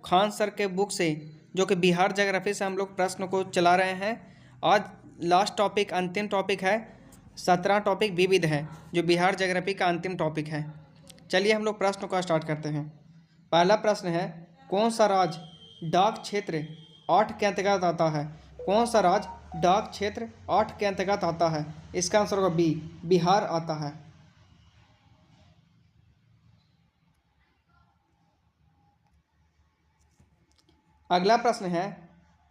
Khan sir के book से, जो कि बिहार ज्योग्राफी से हम लोग प्रश्न को चला रहे हैं। आज लास्ट टॉपिक, अंतिम टॉपिक है, 17 टॉपिक विविध है, जो बिहार ज्योग्राफी का अंतिम टॉपिक है। चलिए हम लोग प्रश्न को स्टार्ट करते हैं। पहला प्रश्न है, कौन सा राज्य डाक क्षेत्र 8 के अंतर्गत आता है? कौन सा राज्य डाक क्षेत्र 8 के अंतर्गत आता है? इसका आंसर होगा बी, बिहार आता है। अगला प्रश्न है,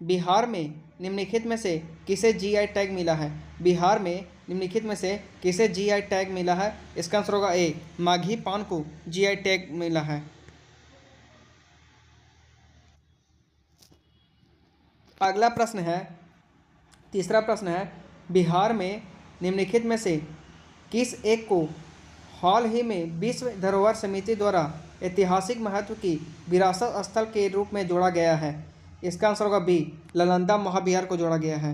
बिहार में निम्नलिखित में से किसे जीआई टैग मिला है? बिहार में निम्नलिखित में से किसे जीआई टैग मिला है? इसका आंसर होगा ए, माघी पान को जीआई टैग मिला है। अगला प्रश्न है, तीसरा प्रश्न है, बिहार में निम्नलिखित में से किस एक को हाल ही में विश्व धरोहर समिति द्वारा ऐतिहासिक महत्व की विरासत स्थल के रूप में जोड़ा गया है? इसका आंसर होगा बी, नालंदा महाविहार को जोड़ा गया है।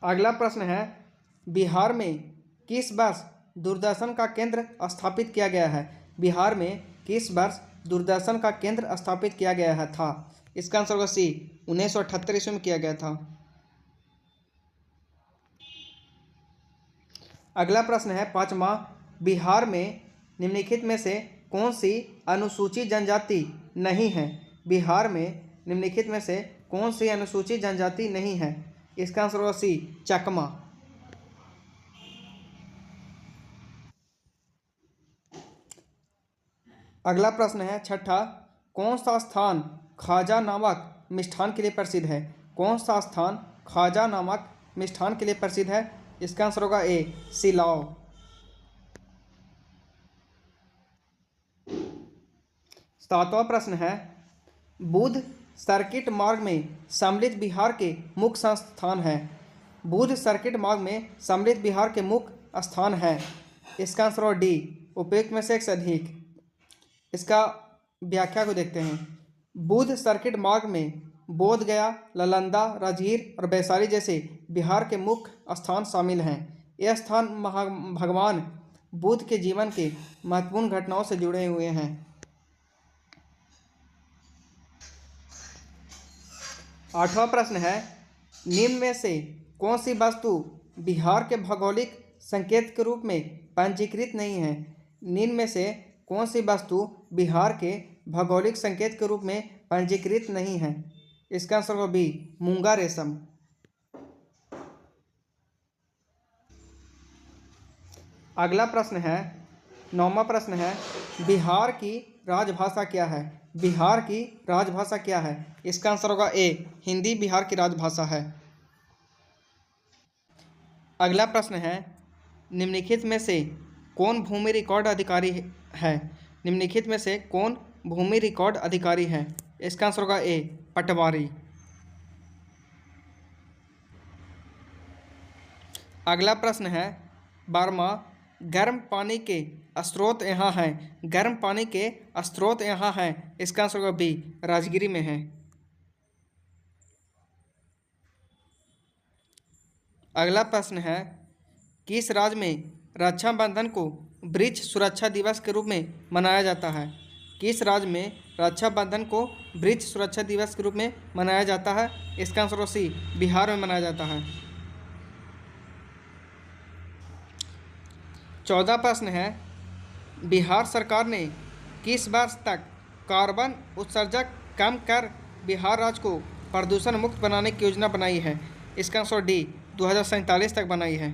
अगला प्रश्न है, बिहार में किस वर्ष दूरदर्शन का केंद्र स्थापित किया गया है? बिहार में किस वर्ष दूरदर्शन का केंद्र स्थापित किया गया है था? इसका आंसर होगा सी, 1978 ईस्वी में किया गया था। अगला प्रश्न है, पांचवा, बिहार में निम्नलिखित में से कौन सी अनुसूचित जनजाति नहीं है? बिहार में निम्नलिखित में से कौन सी अनुसूचित जनजाति नहीं है? इसका आंसर होगा सी, चकमा। अगला प्रश्न है, छठा, कौन सा स्थान खाजा नामक मिष्ठान के लिए प्रसिद्ध है? कौन सा स्थान खाजा नामक मिष्ठान के लिए प्रसिद्ध है? इसका आंसर होगा ए, सिलाव। सातवां प्रश्न है, बुध सर्किट मार्ग में सम्मिलित बिहार के मुख्य संस्थान है? बुध सर्किट मार्ग में सम्मिलित बिहार के मुख्य स्थान है। इसका आंसर होगा डी, उपयुक्त में से एक से अधिक। इसका व्याख्या को देखते हैं। बुध सर्किट मार्ग में बोधगया, नालंदा, राजगीर और वैशाली जैसे बिहार के मुख्य स्थान शामिल हैं। यह स्थान भगवान बुद्ध के जीवन के महत्वपूर्ण घटनाओं से जुड़े हुए हैं। आठवां प्रश्न है, निम्न में से कौन सी वस्तु बिहार के भौगोलिक संकेत के रूप में पंजीकृत नहीं है? निम्न में से कौन सी वस्तु बिहार के भौगोलिक संकेत के रूप में पंजीकृत नहीं है? इसका आंसर होगा बी, मूंगा रेशम। अगला प्रश्न है, नौवां प्रश्न है, बिहार की राजभाषा क्या है? बिहार की राजभाषा क्या है? इसका आंसर होगा ए, हिंदी बिहार की राजभाषा है। अगला प्रश्न है, निम्नलिखित में से कौन भूमि रिकॉर्ड अधिकारी है? निम्नलिखित में से कौन भूमि रिकॉर्ड अधिकारी है? इसका आंसर होगा ए, पटवारी। अगला प्रश्न है, 12वां, गर्म पानी के स्रोत यहाँ हैं। गर्म पानी के स्रोत यहाँ हैं। इसका आंसर होगा बी, राजगिरी में है। अगला प्रश्न है, किस राज्य में रक्षाबंधन को वृक्ष सुरक्षा दिवस के रूप में मनाया जाता है? किस राज्य में रक्षाबंधन को वृक्ष सुरक्षा दिवस के रूप में मनाया जाता है? इसका आंसर सी, बिहार में मनाया जाता है। 14वां प्रश्न है, बिहार सरकार ने किस वर्ष तक कार्बन उत्सर्जक कम कर बिहार राज्य को प्रदूषण मुक्त बनाने की योजना बनाई है? इसका आंसर डी, 2047 तक बनाई है।